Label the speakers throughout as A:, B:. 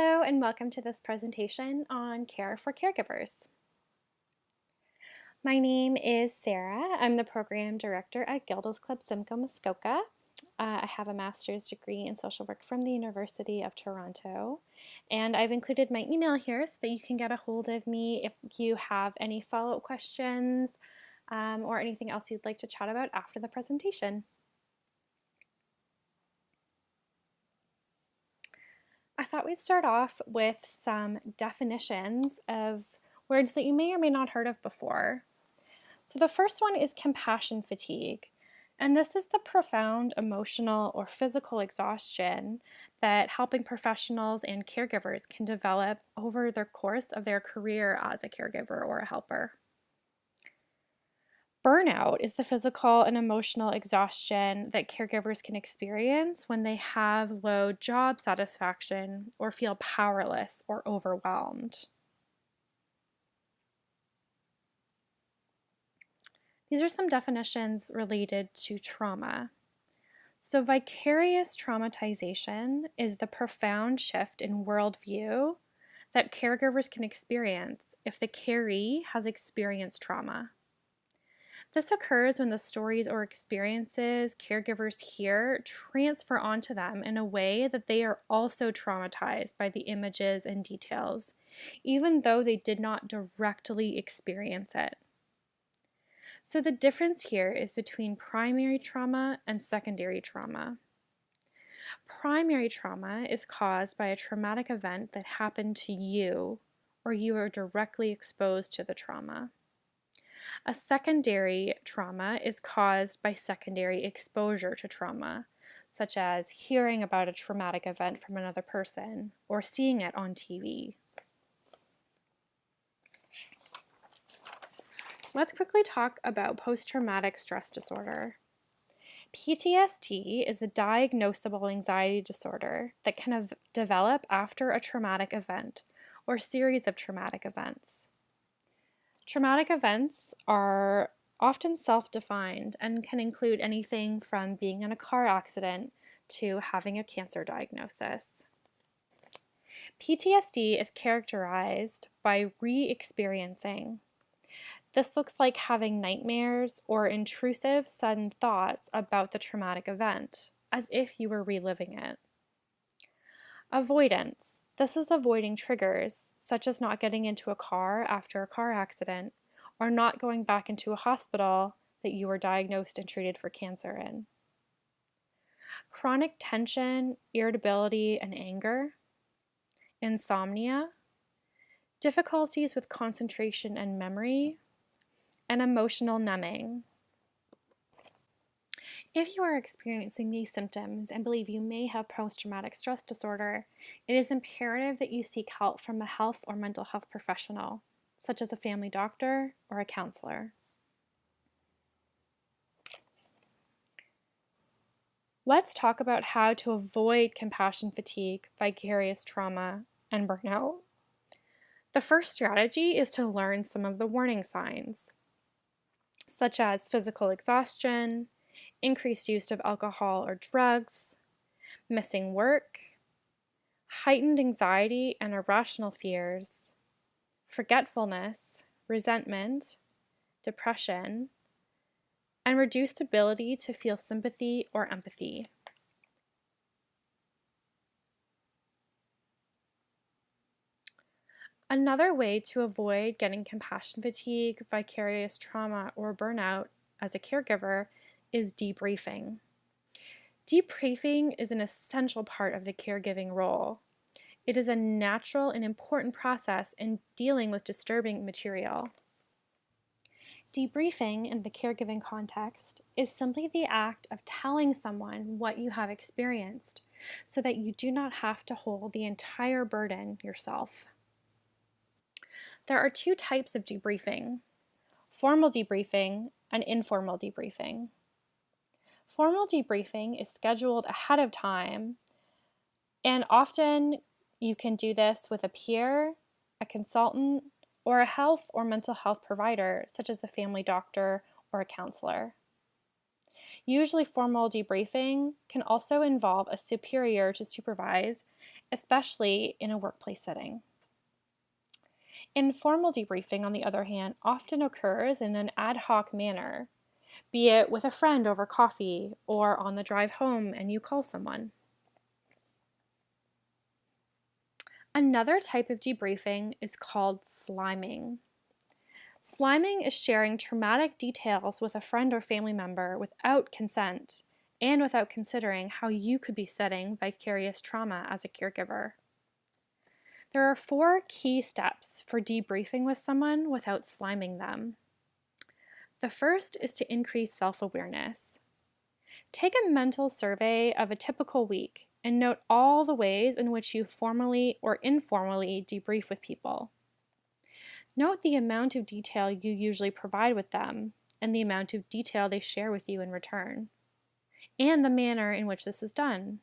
A: Hello and welcome to this presentation on care for caregivers. My name is Sarah. I'm the program director at Gilda's Club Simcoe Muskoka. I have a master's degree in social work from the University of Toronto, and I've included my email here so that you can get a hold of me if you have any follow-up questions or anything else you'd like to chat about after the presentation. I thought we'd start off with some definitions of words that you may or may not heard of before. So the first one is compassion fatigue, and this is the profound emotional or physical exhaustion that helping professionals and caregivers can develop over the course of their career as a caregiver or a helper. Burnout is the physical and emotional exhaustion that caregivers can experience when they have low job satisfaction or feel powerless or overwhelmed. These are some definitions related to trauma. So vicarious traumatization is the profound shift in worldview that caregivers can experience if the caree has experienced trauma. This occurs when the stories or experiences caregivers hear transfer onto them in a way that they are also traumatized by the images and details, even though they did not directly experience it. So the difference here is between primary trauma and secondary trauma. Primary trauma is caused by a traumatic event that happened to you, or you are directly exposed to the trauma. A secondary trauma is caused by secondary exposure to trauma, such as hearing about a traumatic event from another person or seeing it on TV. Let's quickly talk about post-traumatic stress disorder. PTSD is a diagnosable anxiety disorder that can develop after a traumatic event or series of traumatic events. Traumatic events are often self-defined and can include anything from being in a car accident to having a cancer diagnosis. PTSD is characterized by re-experiencing. This looks like having nightmares or intrusive, sudden thoughts about the traumatic event, as if you were reliving it. Avoidance. This is avoiding triggers, such as not getting into a car after a car accident, or not going back into a hospital that you were diagnosed and treated for cancer in. Chronic tension, irritability, and anger. Insomnia. Difficulties with concentration and memory. And emotional numbing. If you are experiencing these symptoms and believe you may have post-traumatic stress disorder, it is imperative that you seek help from a health or mental health professional, such as a family doctor or a counselor. Let's talk about how to avoid compassion fatigue, vicarious trauma, and burnout. The first strategy is to learn some of the warning signs, such as physical exhaustion, increased use of alcohol or drugs, missing work, heightened anxiety and irrational fears, forgetfulness, resentment, depression, and reduced ability to feel sympathy or empathy. Another way to avoid getting compassion fatigue, vicarious trauma, or burnout as a caregiver is debriefing. Debriefing is an essential part of the caregiving role. It is a natural and important process in dealing with disturbing material. Debriefing in the caregiving context is simply the act of telling someone what you have experienced so that you do not have to hold the entire burden yourself. There are two types of debriefing: formal debriefing and informal debriefing. Formal debriefing is scheduled ahead of time, and often you can do this with a peer, a consultant, or a health or mental health provider, such as a family doctor or a counselor. Usually, formal debriefing can also involve a superior to supervise, especially in a workplace setting. Informal debriefing, on the other hand, often occurs in an ad hoc manner, be it with a friend over coffee or on the drive home and you call someone. Another type of debriefing is called sliming. Sliming is sharing traumatic details with a friend or family member without consent and without considering how you could be setting vicarious trauma as a caregiver. There are 4 key steps for debriefing with someone without sliming them. The first is to increase self-awareness. Take a mental survey of a typical week and note all the ways in which you formally or informally debrief with people. Note the amount of detail you usually provide with them and the amount of detail they share with you in return, and the manner in which this is done.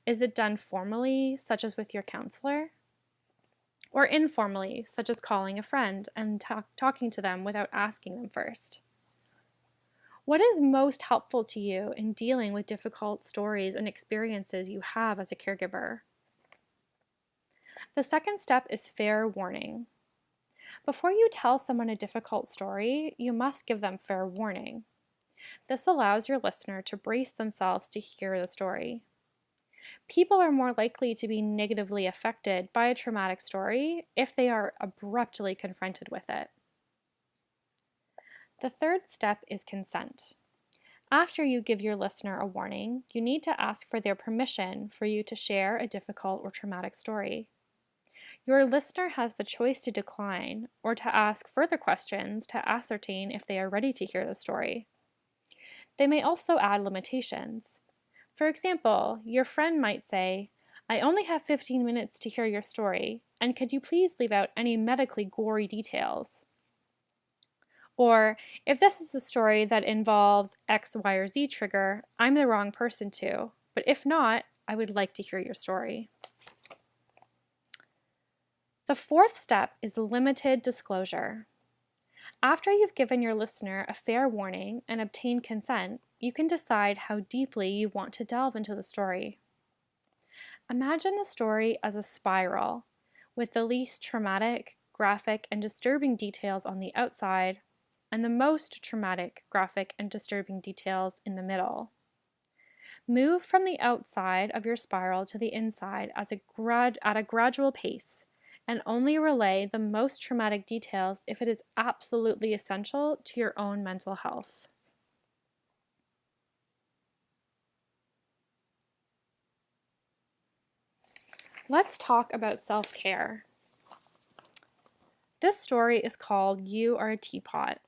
A: Is it done formally, such as with your counselor? Or informally, such as calling a friend and talking to them without asking them first? What is most helpful to you in dealing with difficult stories and experiences you have as a caregiver? The second step is fair warning. Before you tell someone a difficult story, you must give them fair warning. This allows your listener to brace themselves to hear the story. People are more likely to be negatively affected by a traumatic story if they are abruptly confronted with it. The third step is consent. After you give your listener a warning, you need to ask for their permission for you to share a difficult or traumatic story. Your listener has the choice to decline or to ask further questions to ascertain if they are ready to hear the story. They may also add limitations. For example, your friend might say, "I only have 15 minutes to hear your story, and could you please leave out any medically gory details?" Or, "If this is a story that involves X, Y, or Z trigger, I'm the wrong person to, but if not, I would like to hear your story." The fourth step is limited disclosure. After you've given your listener a fair warning and obtained consent, you can decide how deeply you want to delve into the story. Imagine the story as a spiral, with the least traumatic, graphic, and disturbing details on the outside, and the most traumatic, graphic, and disturbing details in the middle. Move from the outside of your spiral to the inside at a gradual pace, and only relay the most traumatic details if it is absolutely essential to your own mental health. Let's talk about self-care. This story is called "You Are a Teapot."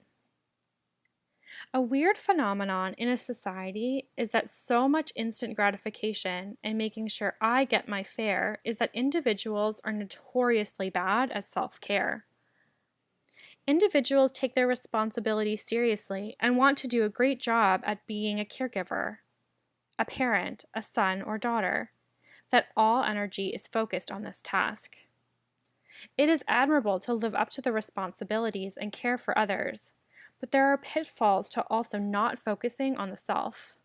A: A weird phenomenon in a society is that so much instant gratification and making sure I get my fare is that individuals are notoriously bad at self-care. Individuals take their responsibilities seriously and want to do a great job at being a caregiver, a parent, a son or daughter, that all energy is focused on this task. It is admirable to live up to the responsibilities and care for others, but there are pitfalls to also not focusing on the self.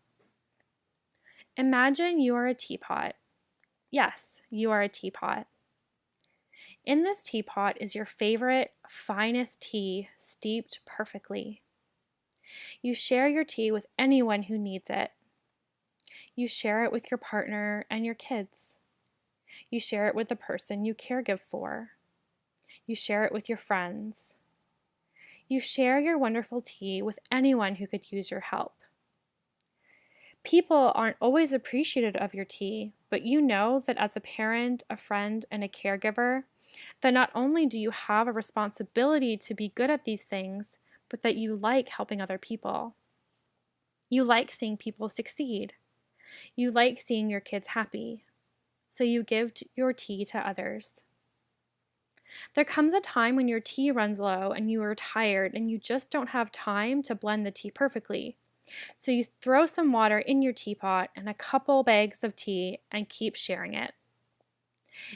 A: Imagine you are a teapot. Yes, you are a teapot. In this teapot is your favorite, finest tea steeped perfectly. You share your tea with anyone who needs it. You share it with your partner and your kids. You share it with the person you caregive for. You share it with your friends. You share your wonderful tea with anyone who could use your help. People aren't always appreciative of your tea, but you know that as a parent, a friend, and a caregiver, that not only do you have a responsibility to be good at these things, but that you like helping other people. You like seeing people succeed. You like seeing your kids happy. So you give your tea to others. There comes a time when your tea runs low and you are tired and you just don't have time to blend the tea perfectly. So you throw some water in your teapot and a couple bags of tea and keep sharing it.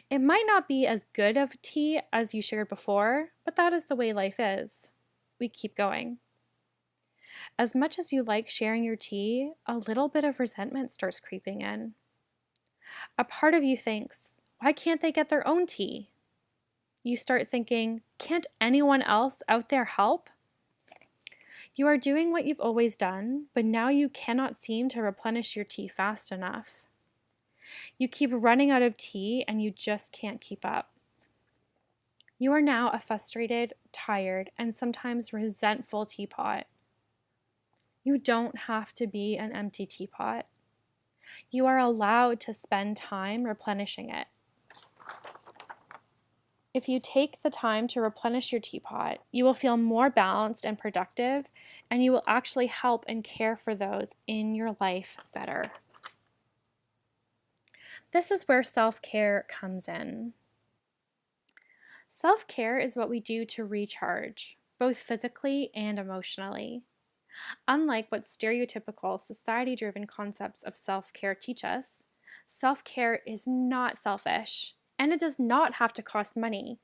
A: It might not be as good of tea as you shared before, but that is the way life is. We keep going. As much as you like sharing your tea, a little bit of resentment starts creeping in. A part of you thinks, why can't they get their own tea? You start thinking, can't anyone else out there help? You are doing what you've always done, but now you cannot seem to replenish your tea fast enough. You keep running out of tea and you just can't keep up. You are now a frustrated, tired, and sometimes resentful teapot. You don't have to be an empty teapot. You are allowed to spend time replenishing it. If you take the time to replenish your teapot, you will feel more balanced and productive, and you will actually help and care for those in your life better. This is where self-care comes in. Self-care is what we do to recharge, both physically and emotionally. Unlike what stereotypical society-driven concepts of self-care teach us, self-care is not selfish, and it does not have to cost money.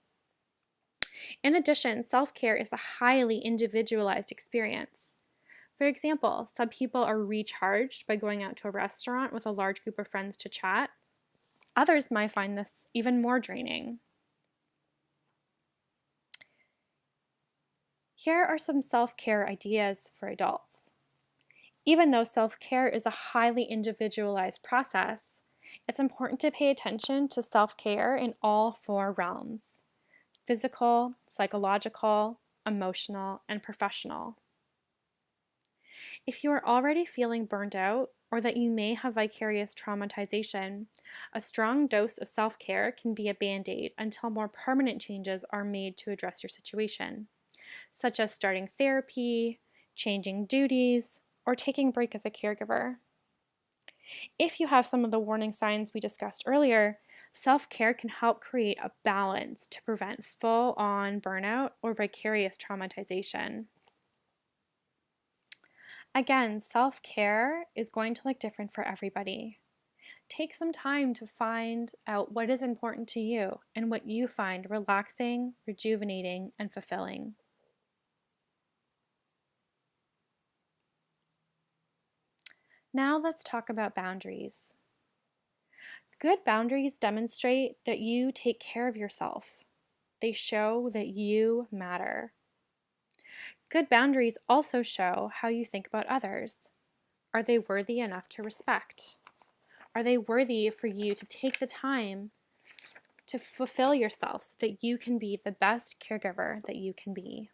A: In addition, self-care is a highly individualized experience. For example, some people are recharged by going out to a restaurant with a large group of friends to chat. Others might find this even more draining. Here are some self-care ideas for adults. Even though self-care is a highly individualized process, it's important to pay attention to self-care in all 4 realms: physical, psychological, emotional, and professional. If you are already feeling burned out or that you may have vicarious traumatization, a strong dose of self-care can be a band-aid until more permanent changes are made to address your situation, such as starting therapy, changing duties, or taking a break as a caregiver. If you have some of the warning signs we discussed earlier, self-care can help create a balance to prevent full-on burnout or vicarious traumatization. Again, self-care is going to look different for everybody. Take some time to find out what is important to you and what you find relaxing, rejuvenating, and fulfilling. Now let's talk about boundaries. Good boundaries demonstrate that you take care of yourself. They show that you matter. Good boundaries also show how you think about others. Are they worthy enough to respect? Are they worthy for you to take the time to fulfill yourself so that you can be the best caregiver that you can be?